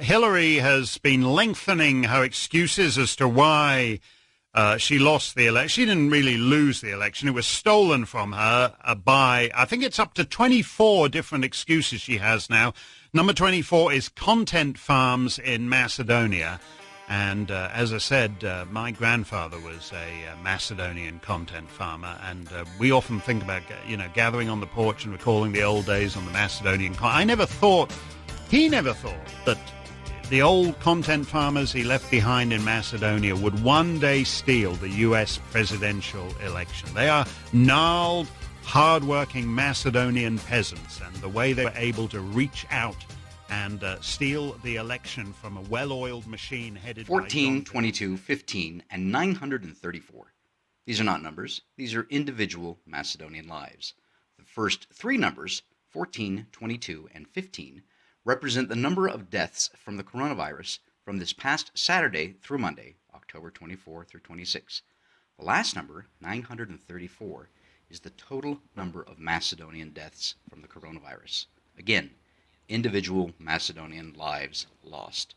Hillary has been lengthening her excuses as to why she lost the election. She didn't really lose the election. It was stolen from her by, I think it's up to 24 different excuses she has now. Number 24 is content farms in Macedonia. And as I said, my grandfather was a Macedonian content farmer, and we often think about, gathering on the porch and recalling the old days on the Macedonian. He never thought that the old content farmers he left behind in Macedonia would one day steal the U.S. presidential election. They are gnarled, hard-working Macedonian peasants, and the way they were able to reach out and steal the election from a well-oiled machine headed 14, 22, 15, and 934. These are not numbers. These are individual Macedonian lives. The first three numbers, 14, 22, and 15, represent the number of deaths from the coronavirus from this past Saturday through Monday, October 24 through 26. The last number, 934, is the total number of Macedonian deaths from the coronavirus. Again, individual Macedonian lives lost.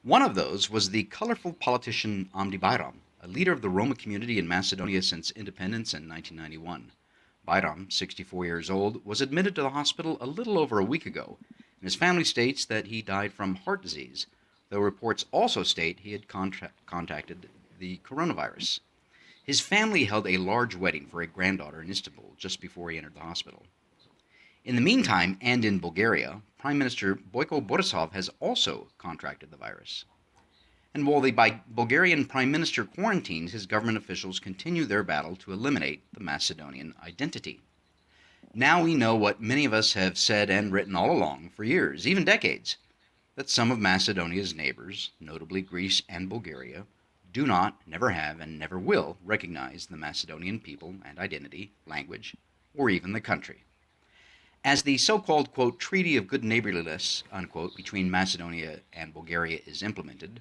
One of those was the colorful politician Amdi Bajram, a leader of the Roma community in Macedonia since independence in 1991. Bajram, 64 years old, was admitted to the hospital a little over a week ago, and his family states that he died from heart disease, though reports also state he had contacted the coronavirus. His family held a large wedding for a granddaughter in Istanbul just before he entered the hospital. In the meantime, and in Bulgaria, Prime Minister Boyko Borisov has also contracted the virus. And while the Bulgarian Prime Minister quarantines, his government officials continue their battle to eliminate the Macedonian identity. Now we know what many of us have said and written all along for years, even decades, that some of Macedonia's neighbors, notably Greece and Bulgaria, do not, never have, and never will recognize the Macedonian people and identity, language, or even the country. As the so-called, quote, Treaty of Good Neighborliness, unquote, between Macedonia and Bulgaria is implemented,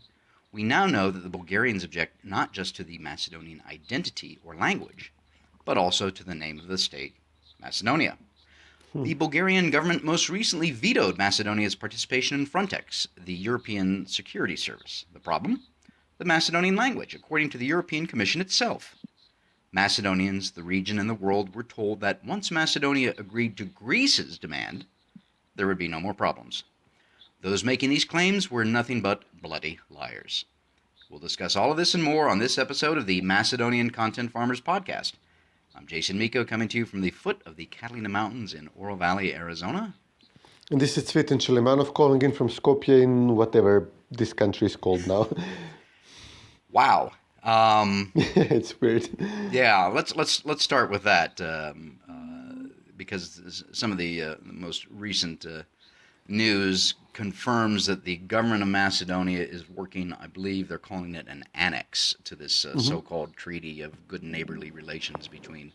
we now know that the Bulgarians object not just to the Macedonian identity or language, but also to the name of the state, Macedonia. The Bulgarian government most recently vetoed Macedonia's participation in Frontex, the European Security Service. The problem? The Macedonian language, according to the European Commission itself. Macedonians, the region, and the world were told that once Macedonia agreed to Greece's demand, there would be no more problems. Those making these claims were nothing but bloody liars. We'll discuss all of this and more on this episode of the Macedonian Content Farmers Podcast. I'm Jason Miko, coming to you from the foot of the Catalina Mountains in Oro Valley, Arizona. And this is Cvetin calling in from Skopje in whatever this country is called now. Wow. It's weird. Yeah, let's start with that because some of the most recent news confirms that the government of Macedonia is working, I believe they're calling it an annex to this so-called Treaty of Good and Neighborly Relations between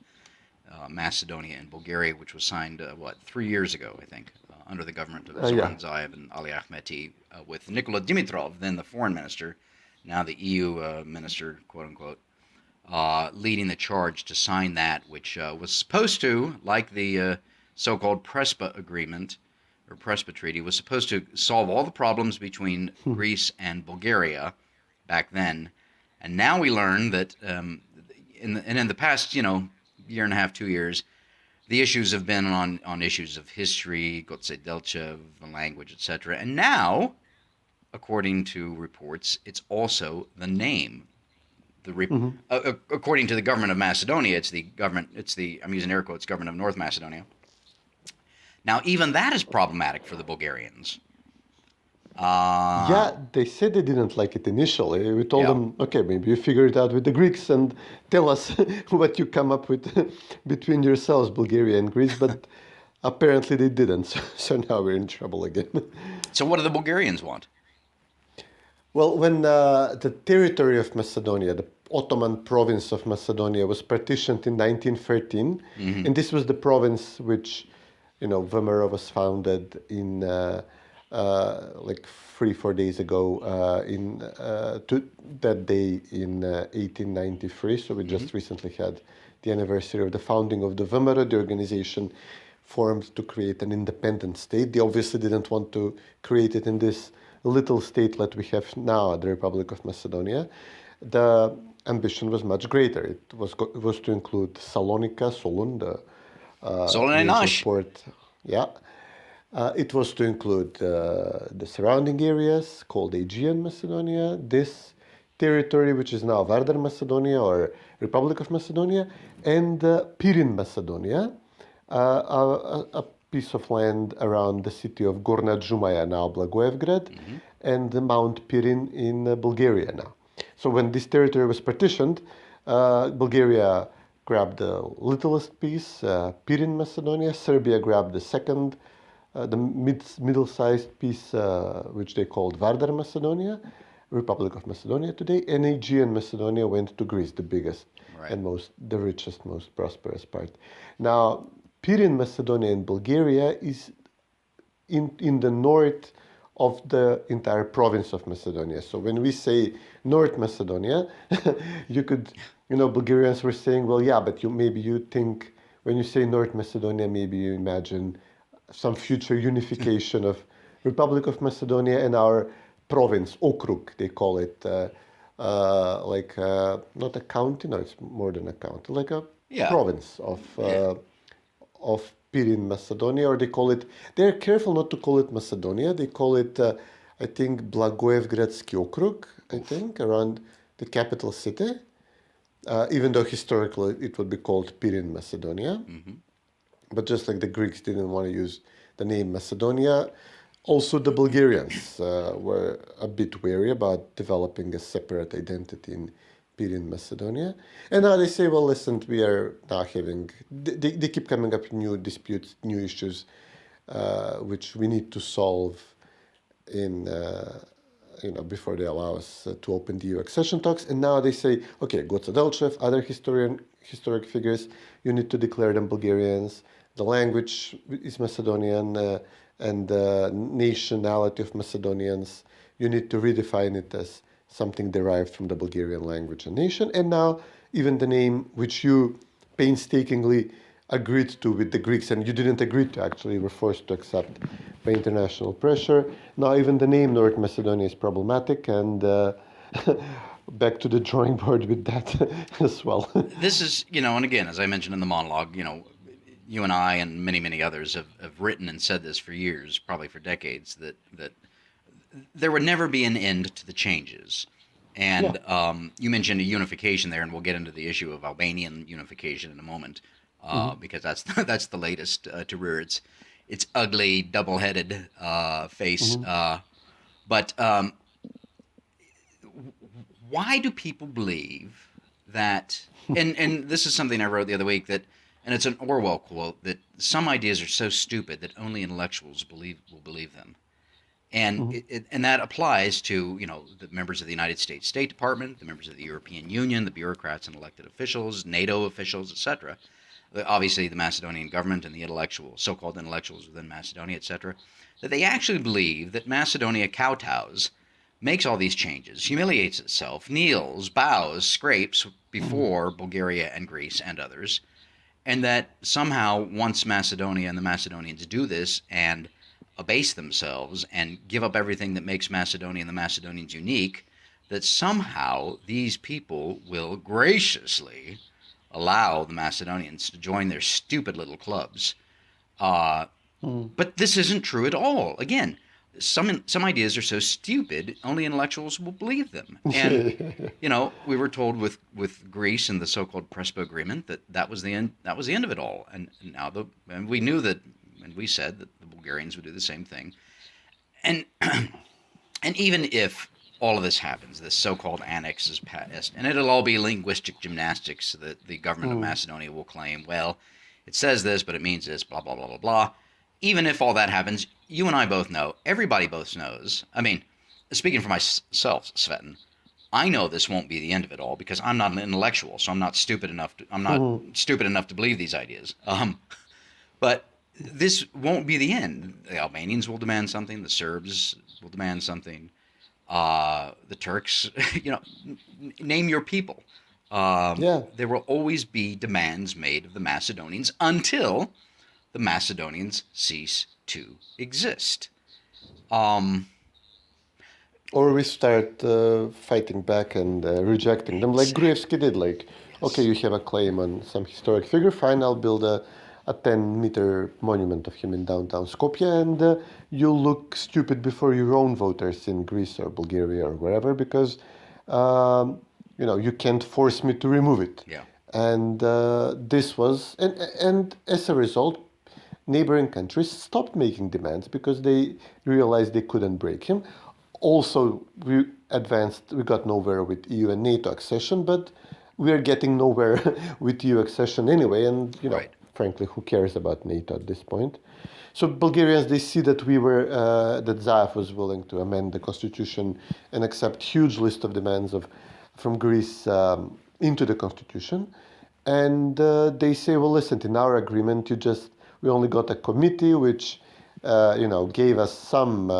Macedonia and Bulgaria, which was signed, 3 years ago, I think, under the government of Zoran Zaev and Ali Ahmeti, with Nikola Dimitrov, then the foreign minister, now the EU minister, quote-unquote, leading the charge to sign that, which was supposed to, like the so-called Prespa agreement, or Prespa Treaty, was supposed to solve all the problems between Greece and Bulgaria back then. And now we learn that in the past, year and a half, 2 years, the issues have been on issues of history, Gotse Delchev, language, etc. And now, according to reports, it's also the name. According to the government of Macedonia, I'm using air quotes, government of North Macedonia. Now, even that is problematic for the Bulgarians. They said they didn't like it initially. We told them, okay, maybe you figure it out with the Greeks and tell us what you come up with between yourselves, Bulgaria and Greece. But apparently they didn't. So now we're in trouble again. So what do the Bulgarians want? Well, when the territory of Macedonia, the Ottoman province of Macedonia, was partitioned in 1913, and this was the province which, Vemero was founded in 3-4 days ago that day in 1893. So we just recently had the anniversary of the founding of the Vemero, the organization formed to create an independent state. They obviously didn't want to create it in this little statelet we have now, the Republic of Macedonia, the ambition was much greater. It was to include Salonika, Solun, the major Nash. port. Yeah. It was to include the surrounding areas called Aegean Macedonia, this territory which is now Vardar Macedonia or Republic of Macedonia, and Pirin Macedonia, a piece of land around the city of Gorna Jumaya, now Blagoevgrad, and Mount Pirin in Bulgaria now. So when this territory was partitioned, Bulgaria grabbed the littlest piece, Pirin Macedonia. Serbia grabbed the second, the middle-sized piece, which they called Vardar Macedonia, Republic of Macedonia today, and Aegean Macedonia went to Greece, the biggest and the richest, most prosperous part. Now, Pirin Macedonia in Bulgaria is in the north of the entire province of Macedonia. So when we say North Macedonia, Bulgarians were saying, well, yeah, but maybe you think when you say North Macedonia, maybe you imagine some future unification of Republic of Macedonia and our province, Okrug, they call it, not a county, no, it's more than a county, like a province of Pirin Macedonia, or they're careful not to call it Macedonia, they call it, I think, Blagoevgradsky Okrug, around the capital city, even though historically it would be called Pirin Macedonia. But just like the Greeks didn't want to use the name Macedonia, also the Bulgarians were a bit wary about developing a separate identity in Pirin Macedonia. And now they say, well, listen, we are now they keep coming up with new disputes, new issues, which we need to solve before they allow us to open the EU accession talks. And now they say, okay, Goca Delchev, other historic figures, you need to declare them Bulgarians. The language is Macedonian, and the nationality of Macedonians, you need to redefine it as something derived from the Bulgarian language and nation. And now even the name which you painstakingly agreed to with the Greeks, and you didn't agree to actually, you were forced to accept by international pressure. Now even the name North Macedonia is problematic, and back to the drawing board with that as well. This is, and again, as I mentioned in the monologue, you and I and many, many others have written and said this for years, probably for decades, that there would never be an end to the changes. And you mentioned a unification there, and we'll get into the issue of Albanian unification in a moment, because that's the latest to rear its ugly, double-headed face. But why do people believe that? And this is something I wrote the other week and it's an Orwell quote, that some ideas are so stupid that only intellectuals will believe them. And and that applies to, the members of the United States State Department, the members of the European Union, the bureaucrats and elected officials, NATO officials, etc. Obviously, the Macedonian government and the so-called intellectuals within Macedonia, etc. That they actually believe that Macedonia kowtows, makes all these changes, humiliates itself, kneels, bows, scrapes before Bulgaria and Greece and others, and that somehow once Macedonia and the Macedonians do this and abase themselves and give up everything that makes Macedonia and the Macedonians unique, that somehow these people will graciously allow the Macedonians to join their stupid little clubs. But this isn't true at all. Again, some ideas are so stupid, only intellectuals will believe them. And we were told with Greece and the so-called Prespa agreement that was the end. That was the end of it all. And now we knew that, and we said that the Bulgarians would do the same thing. And and even if all of this happens, this so-called annex is passed, and it'll all be linguistic gymnastics that the government of Macedonia will claim, well, it says this, but it means this, blah, blah, blah, blah, blah. Even if all that happens, you and I both know, everybody both knows. I mean, speaking for myself, Cvetin, I know this won't be the end of it all because I'm not an intellectual, so I'm not stupid enough to believe these ideas. But this won't be the end. The Albanians will demand something. The Serbs will demand something. The Turks, name your people. There will always be demands made of the Macedonians until the Macedonians cease to exist. Or we start fighting back and rejecting them, like Gruevski did. Like, okay, you have a claim on some historic figure, fine, I'll build a 10-meter monument of him in downtown Skopje, and you look stupid before your own voters in Greece or Bulgaria or wherever, because you can't force me to remove it. Yeah. And this was, and as a result, neighboring countries stopped making demands because they realized they couldn't break him. Also, we got nowhere with EU and NATO accession, but we are getting nowhere with EU accession anyway. And, Right. frankly, who cares about NATO at this point? So Bulgarians, they see that that Zaev was willing to amend the constitution and accept huge list of demands from Greece into the constitution. And they say, well, listen, in our agreement, we only got a committee which, gave us some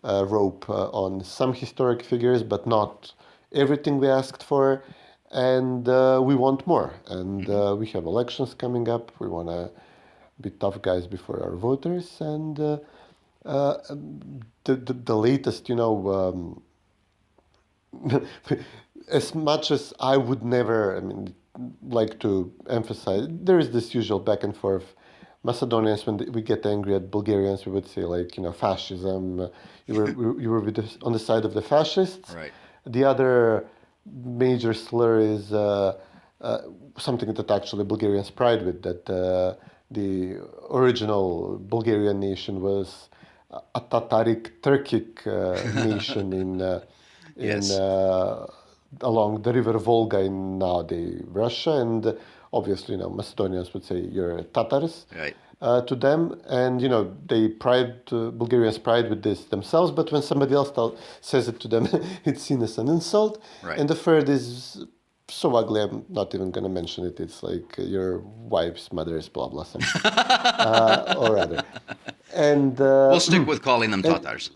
rope on some historic figures, but not everything we asked for. And we want more. And we have elections coming up. We want to be tough guys before our voters. And the latest, as much as I would never, like to emphasize, there is this usual back and forth. Macedonians, when we get angry at Bulgarians, we would say, like, fascism. You were on the side of the fascists. Right. The other major slur is something that actually Bulgarians pride with, that the original Bulgarian nation was a Tataric Turkic nation Yes. along the river Volga in nowadays Russia, and obviously, Macedonians would say you're Tatars Right. to them, and Bulgarians pride with this themselves. But when somebody else says it to them, it's seen as an insult. Right. And the third is so ugly, I'm not even going to mention it. It's like your wife's mother's blah blah something, or other. And We'll stick with calling them Tatars.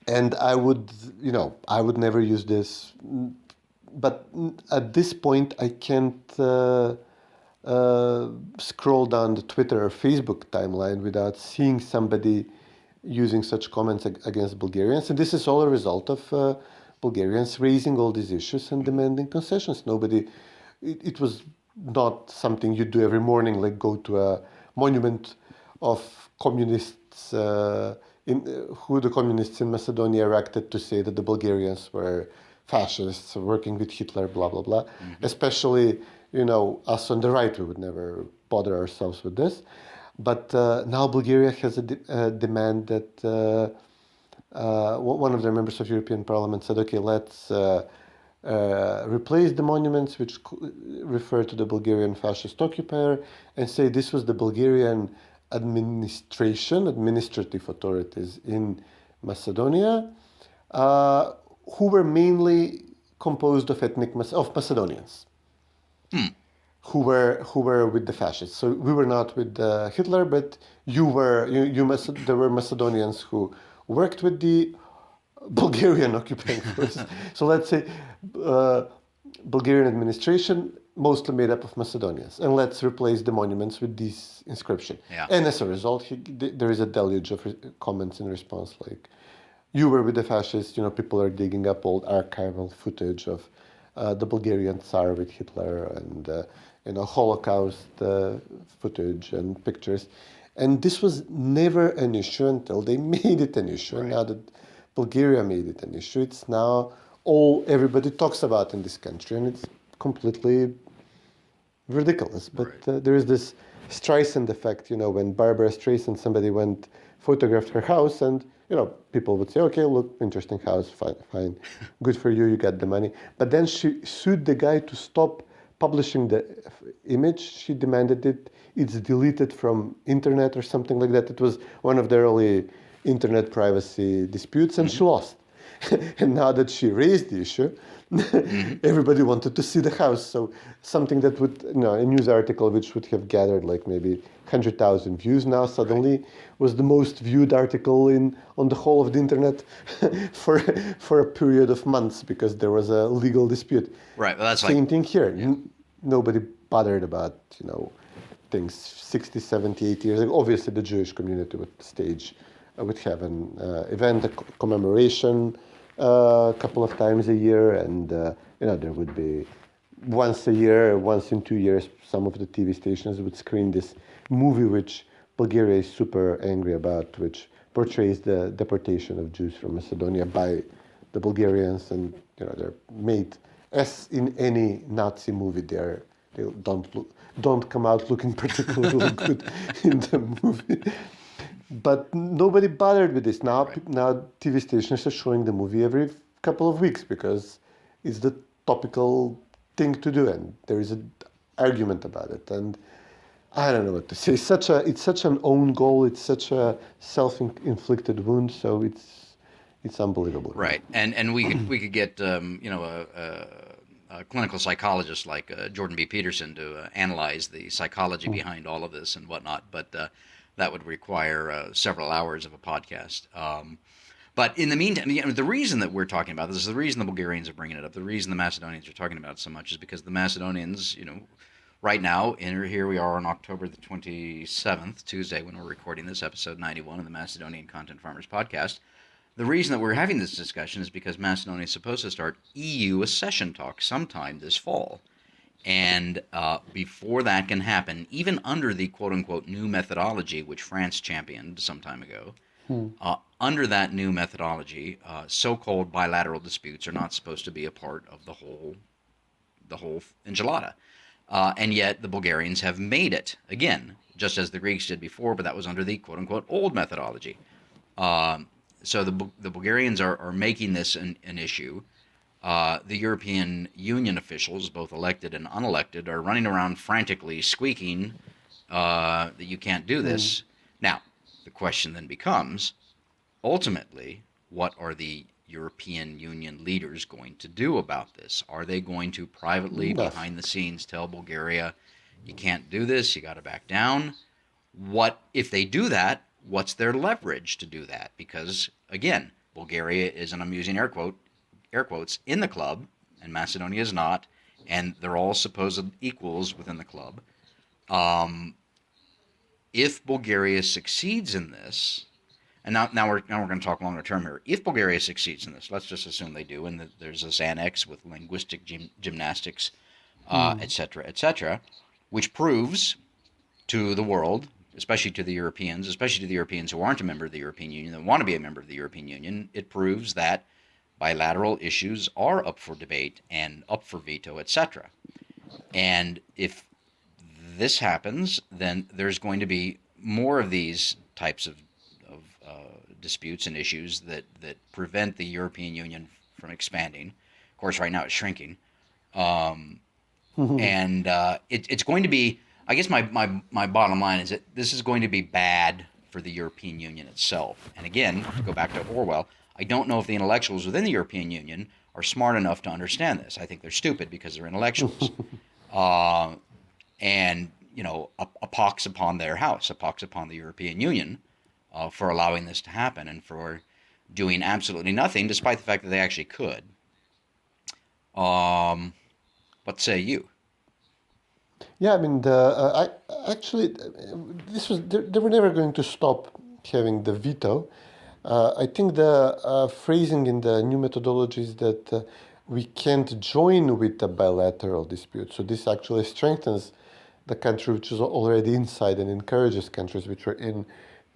And I would never use this, but at this point I can't scroll down the Twitter or Facebook timeline without seeing somebody using such comments against Bulgarians. And this is all a result of Bulgarians raising all these issues and demanding concessions. It was not something you do every morning, like go to a monument of communists who the communists in Macedonia erected to say that the Bulgarians were fascists working with Hitler, blah, blah, blah. Mm-hmm. Especially, us on the right, we would never bother ourselves with this. But now Bulgaria has a demand that one of their members of European Parliament said, okay, let's replace the monuments which refer to the Bulgarian fascist occupier and say this was the Bulgarian administrative authorities in Macedonia, who were mainly composed of Macedonians, who were with the fascists. So we were not with Hitler, but there were Macedonians who worked with the Bulgarian occupying forces. So let's say Bulgarian administration, mostly made up of Macedonians, and let's replace the monuments with these inscription. Yeah. And as a result, there is a deluge of comments in response, like, you were with the fascists, people are digging up old archival footage of the Bulgarian Tsar with Hitler and, Holocaust footage and pictures. And this was never an issue until they made it an issue. Right. And now that Bulgaria made it an issue, it's now all everybody talks about in this country, and it's completely ridiculous. But right. There is this Streisand effect, when Barbara Streisand, somebody photographed her house, and people would say, okay, look, interesting house, fine, good for you, you got the money. But then she sued the guy to stop publishing the image. She demanded it's deleted from internet or something like that. It was one of the early internet privacy disputes, and she lost. And now that she raised the issue, everybody wanted to see the house. So something that would, a news article which would have gathered like maybe 100,000 views now suddenly was the most viewed article on the whole of the internet for a period of months because there was a legal dispute. Right. Well, that's Same thing here. Yeah. Nobody bothered about, things 60, 70, 80 years ago. Obviously, the Jewish community would stage would have an event, a commemoration, a couple of times a year, and there would be once a year, once in 2 years, some of the TV stations would screen this movie which Bulgaria is super angry about, which portrays the deportation of Jews from Macedonia by the Bulgarians, and they're made as in any Nazi movie. They don't come out looking particularly good in the movie. But nobody bothered with this. Now TV stations are showing the movie every couple of weeks because it's the topical thing to do, and there is an argument about it. And I don't know what to say. It's such an own goal. It's such a self-inflicted wound. So it's unbelievable. Right, and we could get a clinical psychologist like Jordan B. Peterson to analyze the psychology behind all of this and whatnot, but that would require several hours of a podcast. But in the meantime, the reason that we're talking about this, the reason the Bulgarians are bringing it up, the reason the Macedonians are talking about it so much is because the Macedonians, right now, here we are on October the 27th, Tuesday, when we're recording this, episode 91 of the Macedonian Content Farmers Podcast. The reason that we're having this discussion is because Macedonia is supposed to start EU accession talks sometime this fall. And before that can happen, even under the quote-unquote new methodology, which France championed some time ago, under that new methodology, so-called bilateral disputes are not supposed to be a part of the whole enchilada. And yet the Bulgarians have made it, again, just as the Greeks did before, but that was under the quote-unquote old methodology. So the Bulgarians are making this an issue. The European Union officials, both elected and unelected, are running around frantically squeaking that you can't do this. Now, the question then becomes, ultimately, what are the European Union leaders going to do about this? Are they going to privately, behind the scenes, tell Bulgaria, you can't do this, you got to back down? What if they do that? What's their leverage to do that? Because, again, Bulgaria is, and I'm using air quotes, in the club, and Macedonia is not, and they're all supposed equals within the club. If Bulgaria succeeds in this, and now we're going to talk longer term here. If Bulgaria succeeds in this, let's just assume they do, and that there's this annex with linguistic gymnastics, et cetera, which proves to the world, especially to the Europeans who aren't a member of the European Union, that want to be a member of the European Union, it proves that bilateral issues are up for debate and up for veto, etc. And if this happens, then there's going to be more of these types of disputes and issues that prevent the European Union from expanding. Of course, right now it's shrinking. And it's going to be, I guess my bottom line is that this is going to be bad for the European Union itself. And again, to go back to Orwell, I don't know if the intellectuals within the European Union are smart enough to understand this. I think they're stupid because they're intellectuals. And, a pox upon their house, a pox upon the European Union for allowing this to happen and for doing absolutely nothing, despite the fact that they actually could. What say you? Yeah, I mean, they were never going to stop having the veto. I think the phrasing in the new methodology is that we can't join with a bilateral dispute. So this actually strengthens the country which is already inside and encourages countries which are in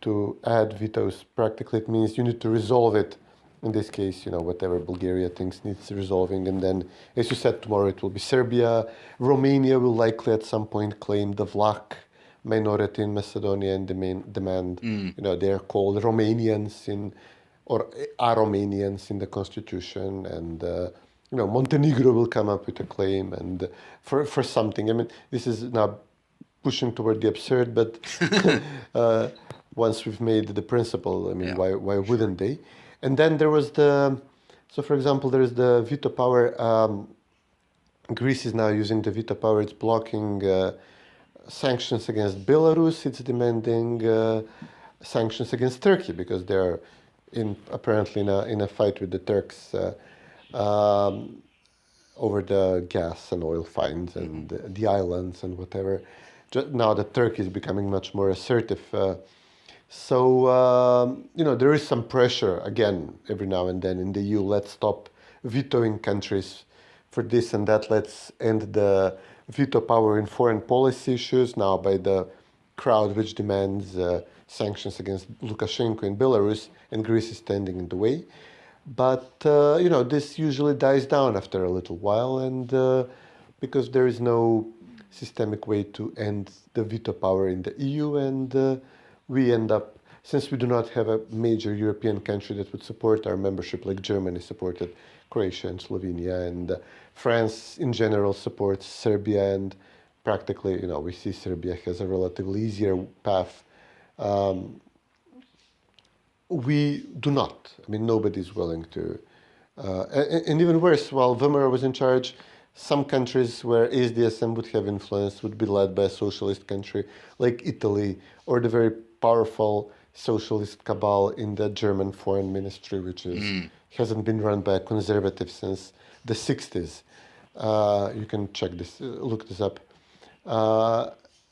to add vetoes. Practically, it means you need to resolve it. In this case, whatever Bulgaria thinks needs resolving. And then, as you said, tomorrow it will be Serbia. Romania will likely at some point claim the Vlach minority in Macedonia and demand, they're called Romanians or are Romanians in the constitution. And, Montenegro will come up with a claim and for something. I mean, this is now pushing toward the absurd, but once we've made the principle, I mean, why wouldn't they? And then there was for example, there is the veto power. Greece is now using the veto power. It's blocking sanctions against Belarus. It's demanding sanctions against Turkey because they're apparently in a fight with the Turks over the gas and oil finds and the islands and whatever. Now that Turkey is becoming much more assertive. So, there is some pressure, again, every now and then in the EU. Let's stop vetoing countries for this and that. Let's end the veto power in foreign policy issues now by the crowd which demands sanctions against Lukashenko in Belarus, and Greece is standing in the way. But, this usually dies down after a little while, and because there is no systemic way to end the veto power in the EU, and we end up, since we do not have a major European country that would support our membership, like Germany supported Croatia and Slovenia, and France in general supports Serbia, and practically, we see Serbia has a relatively easier path. We do not. I mean, nobody's willing to. And even worse, while Vimera was in charge, some countries where ASDSM would have influence would be led by a socialist country like Italy, or the very powerful socialist cabal in the German foreign ministry, which hasn't been run by a conservative since the 60s. You can check this, look this up.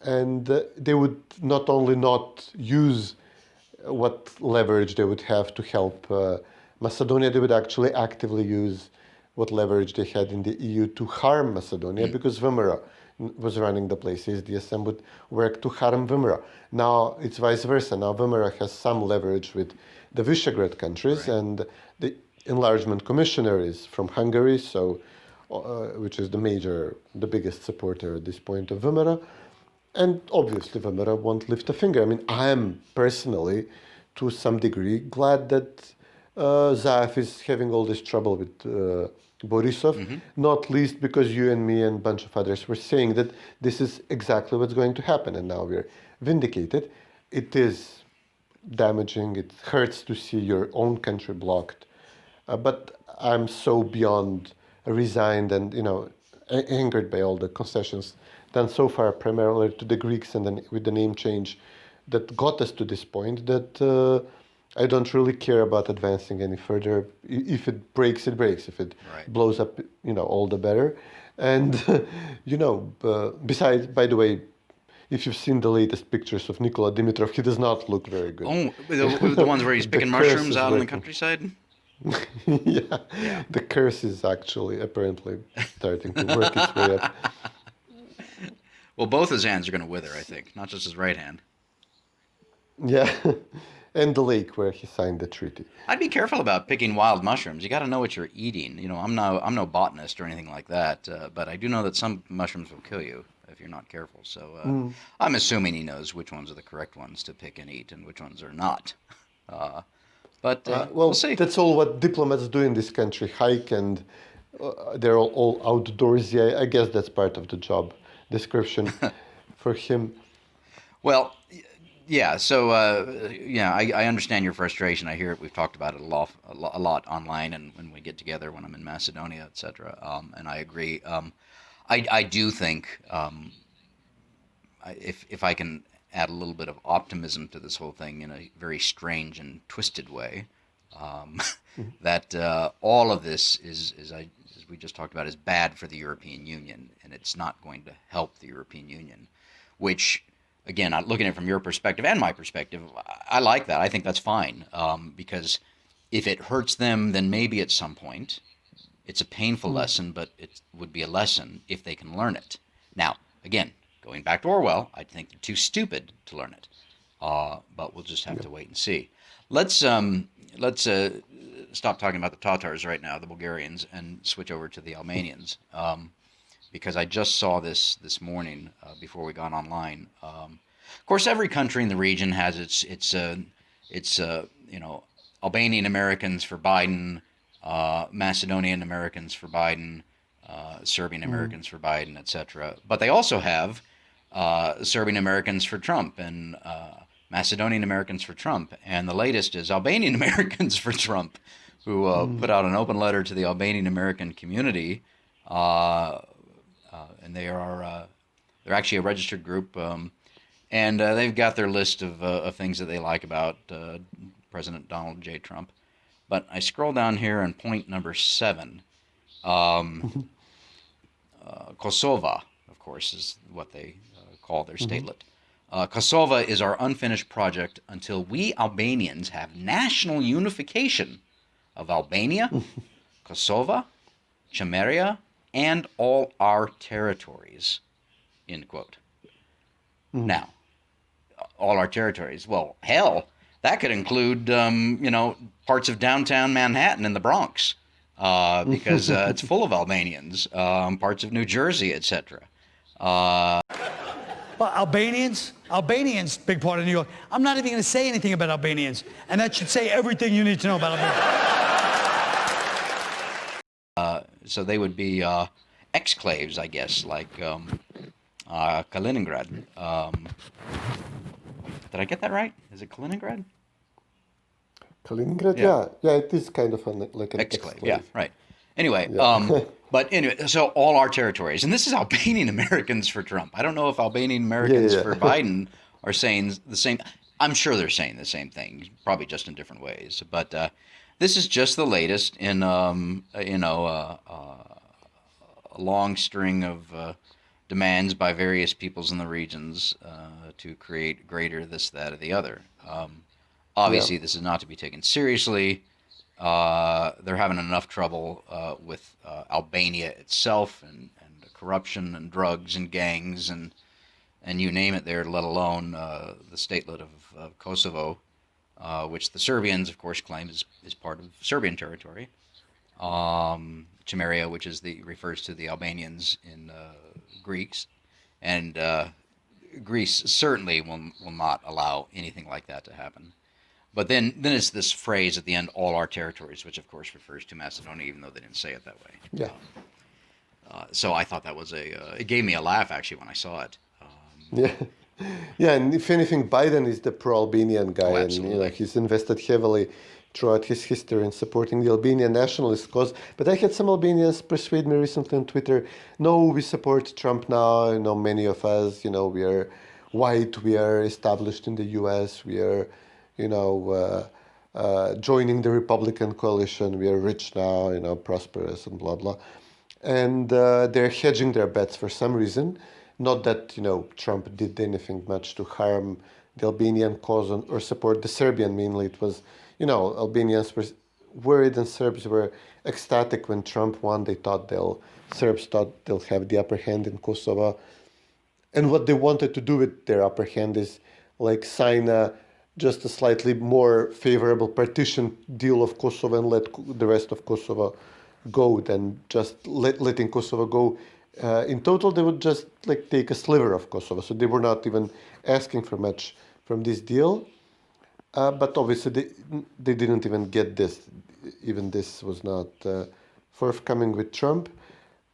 And they would not only not use what leverage they would have to help Macedonia, they would actually actively use what leverage they had in the EU to harm Macedonia, because Vimera was running the place. ASDSM would work to harm Vimera. Now it's vice versa. Now Vimera has some leverage with the Visegrad countries, right. And the enlargement commissioner is from Hungary, so which is the biggest supporter at this point of Vimera. And obviously, Vimera won't lift a finger. I mean, I am personally, to some degree, glad that Zaev is having all this trouble with Borisov, not least because you and me and a bunch of others were saying that this is exactly what's going to happen, and now we're vindicated. It is damaging. It hurts to see your own country blocked. But I'm so beyond resigned and, angered by all the concessions done so far, primarily to the Greeks, and then with the name change that got us to this point, that I don't really care about advancing any further. If it breaks, it breaks. If it blows up, all the better. And, besides, by the way, if you've seen the latest pictures of Nikola Dimitrov, he does not look very good. Oh, the ones where he's picking mushrooms out in the countryside? Yeah. The curse is actually apparently starting to work its way up. Well, both his hands are going to wither, I think, not just his right hand. Yeah, and the lake where he signed the treaty. I'd be careful about picking wild mushrooms. You got to know what you're eating. I'm no botanist or anything like that, but I do know that some mushrooms will kill you if you're not careful. So I'm assuming he knows which ones are the correct ones to pick and eat and which ones are not. But we'll see. That's all what diplomats do in this country, hike, and they're all outdoorsy. I guess that's part of the job description for him. Well, yeah. So I understand your frustration. I hear it. We've talked about it a lot online, and when we get together, when I'm in Macedonia, etc. And I agree. I do think if I can add a little bit of optimism to this whole thing in a very strange and twisted way, that all of this is as we just talked about, is bad for the European Union, and it's not going to help the European Union, which, again, looking at it from your perspective and my perspective, I like that. I think that's fine, because if it hurts them, then maybe at some point it's a painful lesson, but it would be a lesson if they can learn it. Now, again, going back to Orwell, I think they're too stupid to learn it, but we'll just have to wait and see. Let's stop talking about the Tatars right now, the Bulgarians, and switch over to the Albanians, because I just saw this morning before we got online. Of course, every country in the region has its Albanian Americans for Biden, Macedonian Americans for Biden, Serbian Americans for Biden, etc. But they also have Serbian Americans for Trump and Macedonian Americans for Trump. And the latest is Albanian Americans for Trump, who put out an open letter to the Albanian American community. And they're actually a registered group. And they've got their list of things that they like about President Donald J. Trump. But I scroll down here and point number 7. Kosova, of course, is what they call their statelet. Kosovo is our unfinished project until we Albanians have national unification of Albania, Kosovo, Chameria, and all our territories, end quote. Now, all our territories, well, hell, that could include, parts of downtown Manhattan and the Bronx, because it's full of Albanians, parts of New Jersey, etc. Well, Albanians, big part of New York. I'm not even going to say anything about Albanians, and that should say everything you need to know about Albanians. So they would be exclaves, I guess, like Kaliningrad. Did I get that right? Is it Kaliningrad? Kaliningrad, yeah, it is kind of like an Exclave. exclave. Yeah, right. Anyway, Yeah. but anyway, so all our territories, and this is Albanian Americans for Trump. I don't know if Albanian Americans Yeah. for Biden are saying the same. I'm sure they're saying the same thing, probably just in different ways. But this is just the latest in a long string of demands by various peoples in the regions to create greater this, that, or the other. Obviously, this is not to be taken seriously. They're having enough trouble with Albania itself and corruption and drugs and gangs and you name it there, let alone the statelet of Kosovo, which the Serbians, of course, claim is part of Serbian territory. Chameria, which refers to the Albanians in Greeks, and Greece certainly will not allow anything like that to happen. But then it's this phrase at the end, all our territories, which of course refers to Macedonia, even though they didn't say it that way. Yeah. So I thought that was it gave me a laugh actually when I saw it. Yeah. Yeah, and if anything, Biden is the pro-Albanian guy, and he's invested heavily throughout his history in supporting the Albanian nationalist cause. But I had some Albanians persuade me recently on Twitter, no, we support Trump now, many of us, we are white, we are established in the US, we are, joining the Republican coalition, we are rich now, prosperous and blah, blah. And they're hedging their bets for some reason. Not that, Trump did anything much to harm the Albanian cause or support the Serbian mainly. It was, Albanians were worried and Serbs were ecstatic when Trump won. Serbs thought they'll have the upper hand in Kosovo. And what they wanted to do with their upper hand is sign just a slightly more favorable partition deal of Kosovo and let the rest of Kosovo go than just letting Kosovo go. In total, they would just take a sliver of Kosovo, so they were not even asking for much from this deal. But obviously, they didn't even get this. Even this was not forthcoming with Trump.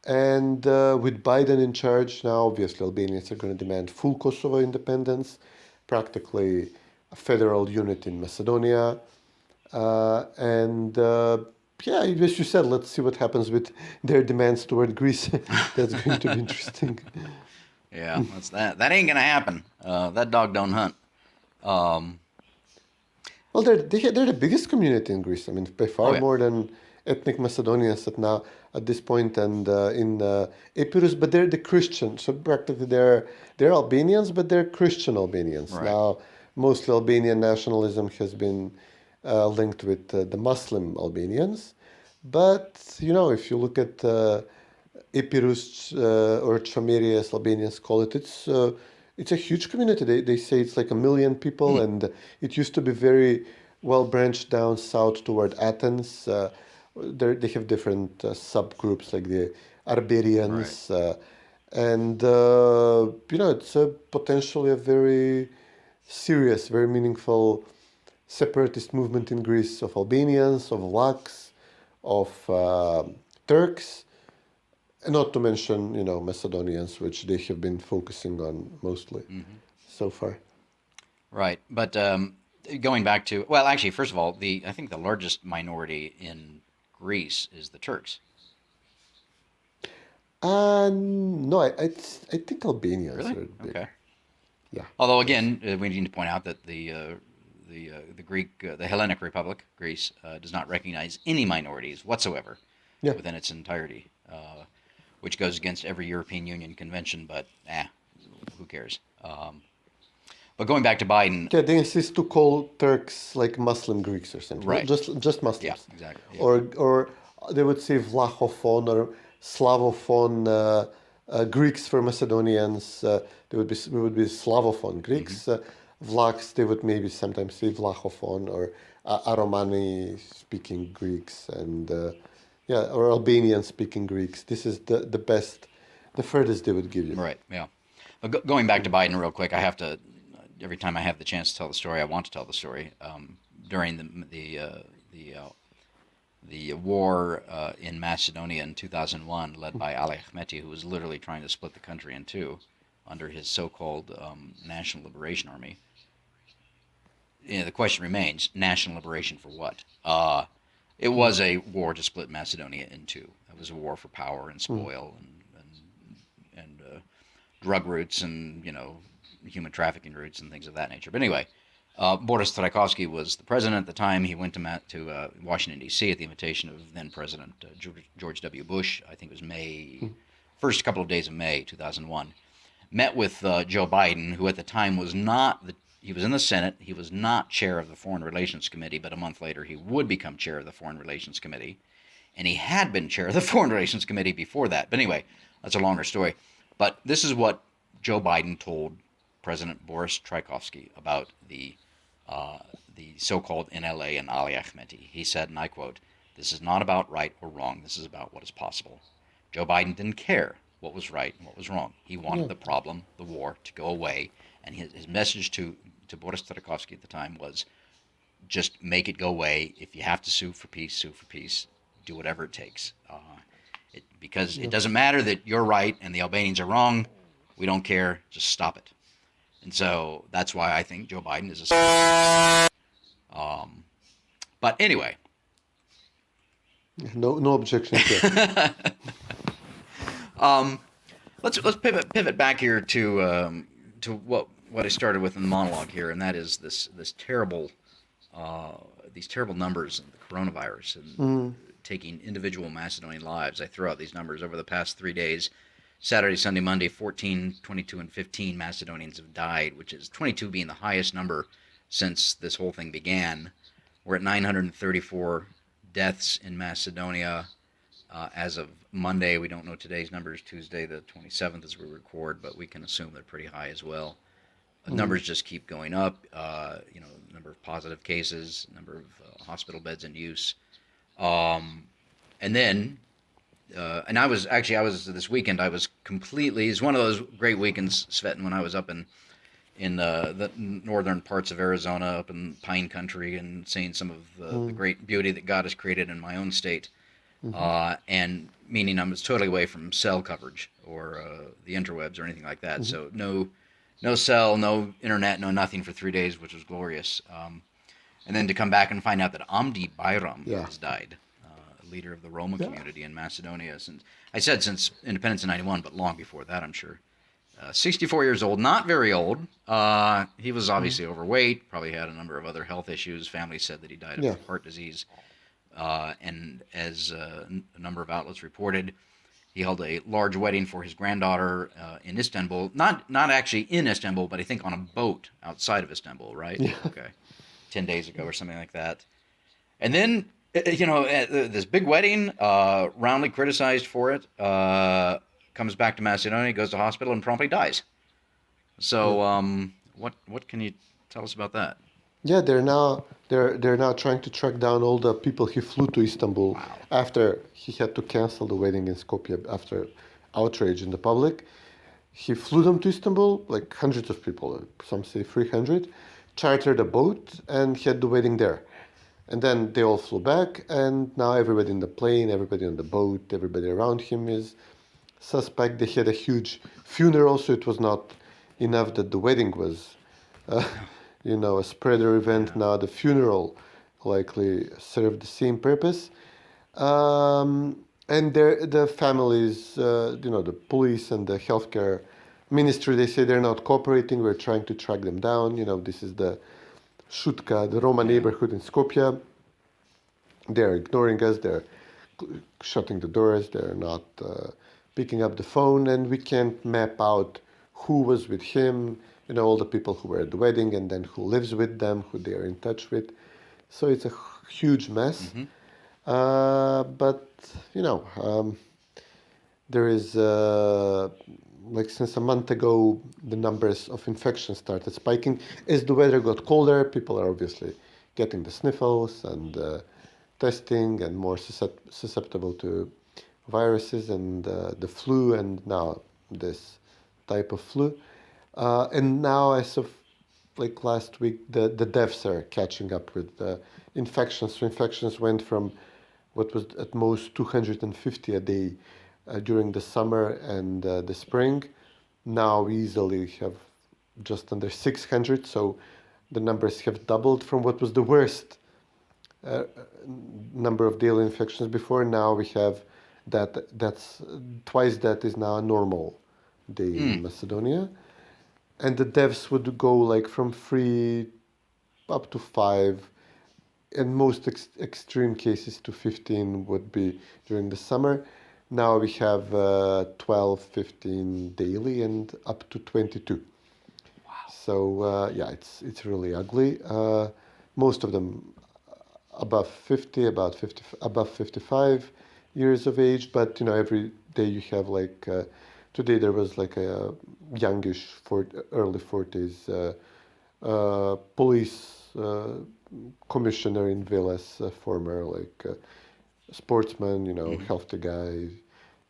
And with Biden in charge now, obviously, Albanians are going to demand full Kosovo independence, practically a federal unit in Macedonia, yeah, as you said, let's see what happens with their demands toward Greece. That's going to be interesting. Yeah, that's that. That ain't gonna happen. That dog don't hunt. Well, they're the biggest community in Greece. I mean, by far more than ethnic Macedonians at this point, and in Epirus. But they're the Christian, so practically they're Albanians, but they're Christian Albanians. Right. Now, mostly Albanian nationalism has been linked with the Muslim Albanians. But, if you look at Epirus or Chameria, as Albanians call it, it's a huge community. They say it's like 1 million people, and it used to be very well branched down south toward Athens. They have different subgroups like the Arberians. Right. It's potentially a very serious, very meaningful separatist movement in Greece of Albanians, of Vlachs, of Turks, and not to mention, Macedonians, which they have been focusing on mostly so far. Right, but going back to, well, actually, first of all, I think the largest minority in Greece is the Turks. No, I think Albanians Really? are big. Okay. Yeah. Although again, we need to point out that the Greek, the Hellenic Republic, Greece, does not recognize any minorities whatsoever within its entirety, which goes against every European Union convention. But who cares? But going back to Biden, Yeah, they insist to call Turks like Muslim Greeks or something. Right. Just Muslims. Yeah, exactly. Yeah. Or they would say Vlachophone or Slavophone Greeks for Macedonians. They would be Slavophone Greeks. Vlachs, they would maybe sometimes say Vlachophone or Aromani speaking Greeks and or Albanian speaking Greeks. This is the best, the furthest they would give you. Right. Yeah. But going back to Biden real quick, I have to. Every time I have the chance to tell the story, I want to tell the story. During the war in Macedonia in 2001, led by Ali Ahmeti, who was literally trying to split the country in two under his so-called National Liberation Army. The question remains: national liberation for what? It was a war to split Macedonia in two. It was a war for power and spoil and drug routes and human trafficking routes and things of that nature. But anyway, Boris Tchaikovsky was the president at the time. He went to Washington, D.C. at the invitation of then President George W. Bush. I think it was first couple of days of May 2001. Met with Joe Biden, who at the time was he was in the Senate. He was not chair of the Foreign Relations Committee, but a month later he would become chair of the Foreign Relations Committee. And he had been chair of the Foreign Relations Committee before that. But anyway, that's a longer story. But this is what Joe Biden told President Boris Tchaikovsky about the so-called NLA and Ali Ahmeti. He said, and I quote, "This is not about right or wrong. This is about what is possible." Joe Biden didn't care what was right and what was wrong. He wanted the problem, the war, to go away. And his message to Boris Tchaikovsky at the time was, just make it go away. If you have to sue for peace, sue for peace. Do whatever it takes. Because it doesn't matter that you're right and the Albanians are wrong. We don't care. Just stop it. And so that's why I think Joe Biden is a... but anyway. No objection here. Let's pivot back here to what I started with in the monologue here, and that is this terrible these terrible numbers of the coronavirus and taking individual Macedonian lives. I threw out these numbers over the past 3 days. Saturday, Sunday, Monday, 14, 22, and 15 Macedonians have died, which is 22 being the highest number since this whole thing began. We're at 934 deaths in Macedonia as of Monday. We don't know today's numbers, Tuesday the 27th as we record, but we can assume they're pretty high as well. Numbers just keep going up, number of positive cases, number of hospital beds in use. And then... and I was this weekend. I was completely. It's one of those great weekends, Cvetin, when I was up in the northern parts of Arizona, up in pine country, and seeing some of the great beauty that God has created in my own state. And meaning I was totally away from cell coverage or the interwebs or anything like that. So no cell, no internet, no nothing for 3 days, which was glorious. And then to come back and find out that Amdi Bajram has died. Leader of the Roma community in Macedonia since independence in 91, but long before that, I'm sure. 64 years old, not very old. He was obviously overweight, probably had a number of other health issues. Family said that he died of heart disease. And as a number of outlets reported, he held a large wedding for his granddaughter in Istanbul. Not actually in Istanbul, but I think on a boat outside of Istanbul, right? Yeah. Okay. 10 days ago or something like that. And then this big wedding, roundly criticized for it, comes back to Macedonia, goes to hospital, and promptly dies. So, what can you tell us about that? Yeah, they're now trying to track down all the people he flew to Istanbul after he had to cancel the wedding in Skopje after outrage in the public. He flew them to Istanbul, like hundreds of people, some say 300, chartered a boat, and had the wedding there. And then they all flew back, and now everybody in the plane, everybody on the boat, everybody around him is suspect. They had a huge funeral, so it was not enough that the wedding was, a spreader event. Now the funeral likely served the same purpose. And the families, the police and the healthcare ministry, they say they're not cooperating. We're trying to track them down. This is the Shutka, the Roma neighborhood in Skopje. They're ignoring us, they're shutting the doors, they're not picking up the phone, and we can't map out who was with him all the people who were at the wedding and then who lives with them, who they are in touch with. So it's a huge mess. But, there is, since a month ago, the numbers of infections started spiking. As the weather got colder, people are obviously getting the sniffles and testing and more susceptible to viruses and the flu, and now this type of flu. And now, as of last week, the deaths are catching up with infections. So infections went from what was at most 250 a day during the summer and the spring. Now we easily have just under 600, so the numbers have doubled from what was the worst number of daily infections before. Now we have that's twice that is now a normal day in Macedonia. And the deaths would go from 3 up to 5, and most extreme cases to 15 would be during the summer. Now we have 12, 15 daily and up to 22. Wow. So it's really ugly. Most of them above 50, above 55 years of age. But every day you have today there was a youngish early 40s police commissioner in Veles, former sportsman, healthy guy,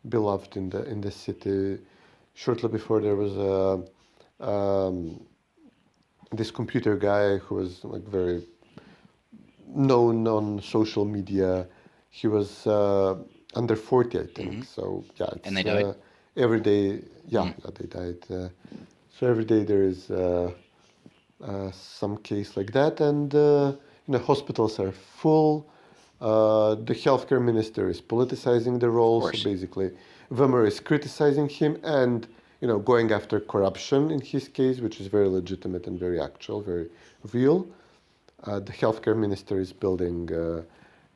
beloved in the city. Shortly before there was this computer guy who was very known on social media. He was under 40, I think. So it's, and they died. Every day. They died. So every day there is some case like that, and hospitals are full. The healthcare minister is politicizing the role. So basically, Wemer is criticizing him and going after corruption in his case, which is very legitimate and very actual, very real. The healthcare minister is building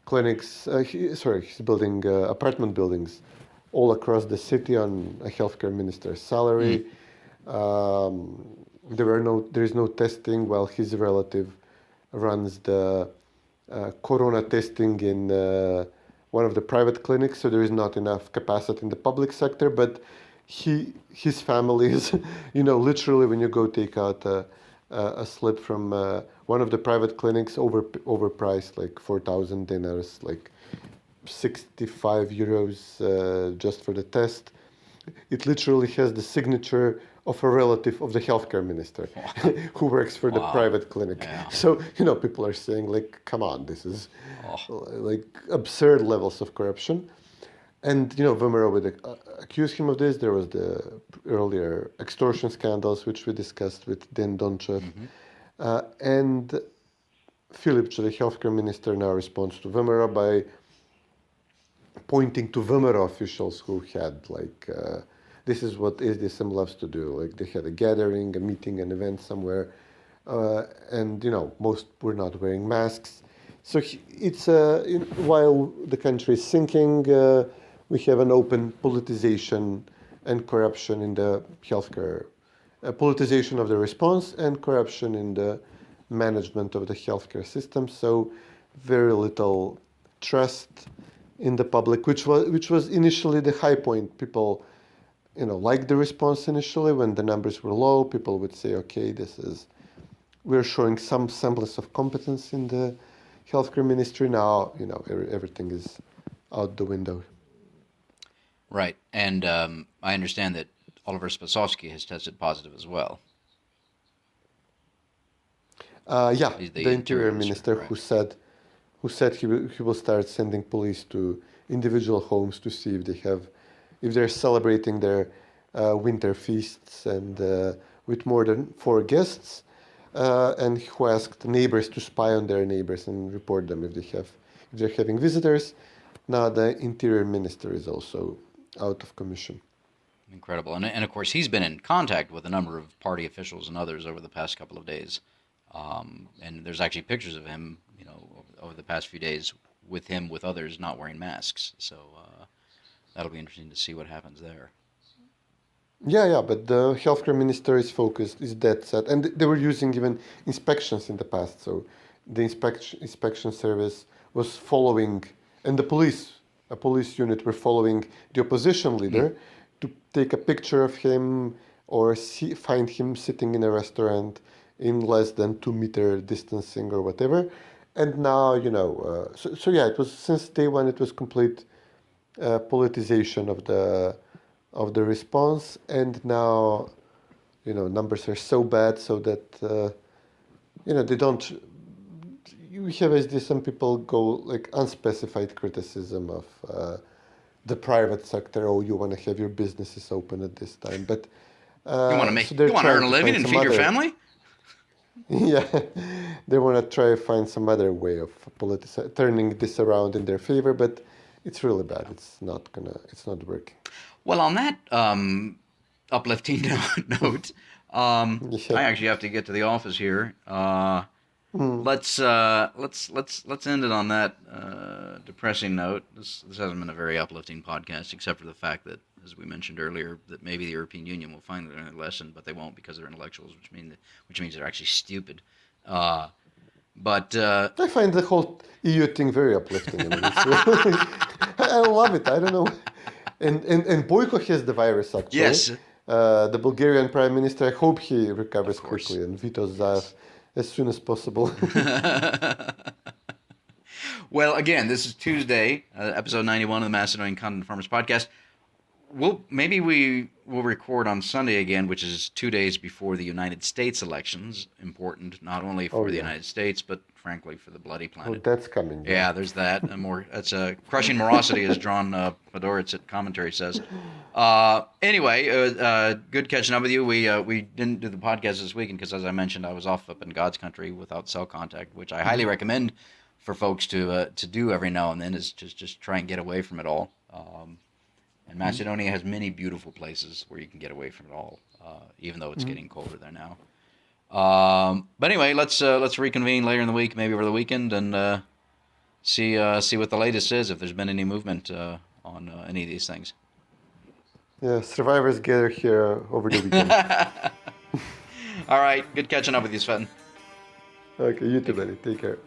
clinics. He's building apartment buildings all across the city on a healthcare minister's salary. There is no testing while his relative runs the corona testing in one of the private clinics, so there is not enough capacity in the public sector. But his family is, literally when you go take out a slip from one of the private clinics, overpriced, 4,000 dinars, 65 euros just for the test. It literally has the signature of a relative of the healthcare minister who works for the private clinic. Yeah. So, people are saying, come on, this is absurd levels of corruption. And, Wemer would accuse him of this. There was the earlier extortion scandals, which we discussed with Den Donchev. And Filip, the healthcare minister, now responds to Wemer by pointing to Wemer officials who had, this is what SDSM loves to do. They had a gathering, a meeting, an event somewhere, and, most were not wearing masks. So it's, while the country is sinking, we have an open politicization and corruption in the healthcare, politicization of the response and corruption in the management of the healthcare system. So very little trust in the public, which was initially the high point. People, liked the response initially when the numbers were low. People would say, okay, we're showing some semblance of competence in the healthcare ministry. Now, everything is out the window. Right. And I understand that Oliver Spasovsky has tested positive as well. He's the interior minister, right. who said he will start sending police to individual homes to see if they're celebrating their winter feasts and with more than 4 guests, and who asked neighbors to spy on their neighbors and report them if they're having visitors. Now the interior minister is also out of commission. Incredible. And of course, he's been in contact with a number of party officials and others over the past couple of days. And there's actually pictures of him, over the past few days with others not wearing masks. So that'll be interesting to see what happens there. Yeah, but the healthcare minister is dead set, and they were using even inspections in the past. So the inspection service was following, and a police unit were following the opposition leader to take a picture of him or find him sitting in a restaurant in less than 2 meter distancing or whatever. And now, so yeah, it was since day one. It was complete politicization of the response, and now numbers are so bad so that they don't. You have as this, some people go like unspecified criticism of the private sector. Oh, you want to have your businesses open at this time, but you want to earn a living and feed your family. Yeah, they want to try to find some other way of turning this around in their favor, but it's really bad. It's not working. Well, on that uplifting note, I actually have to get to the office here. Let's end it on that depressing note. This hasn't been a very uplifting podcast, except for the fact that, as we mentioned earlier, that maybe the European Union will finally learn their lesson, but they won't because they're intellectuals, which means they're actually stupid. But I find the whole EU thing very uplifting. I love it. I don't know. And Boyko has the virus, actually. Yes. The Bulgarian Prime Minister, I hope he recovers quickly and vetoes Zaev as soon as possible. Well, again, this is Tuesday, episode 91 of the Macedonian Content Farmers Podcast. We will record on Sunday again, which is 2 days before the United States elections. Important not only for the United States, but frankly for the bloody planet. Oh, that's coming. Yeah, there's that. That's a crushing morosity, as John Podhoretz at commentary says. Anyway, good catching up with you. We didn't do the podcast this weekend because, as I mentioned, I was off up in God's country without cell contact, which I highly recommend for folks to do every now and then, is just try and get away from it all. And Macedonia has many beautiful places where you can get away from it all, even though it's getting colder there now. But anyway, let's reconvene later in the week, maybe over the weekend, and see what the latest is, if there's been any movement on any of these things. Yeah, survivors gather here over the weekend. All right, good catching up with you, Cvetin. Okay, you too, buddy. Take care.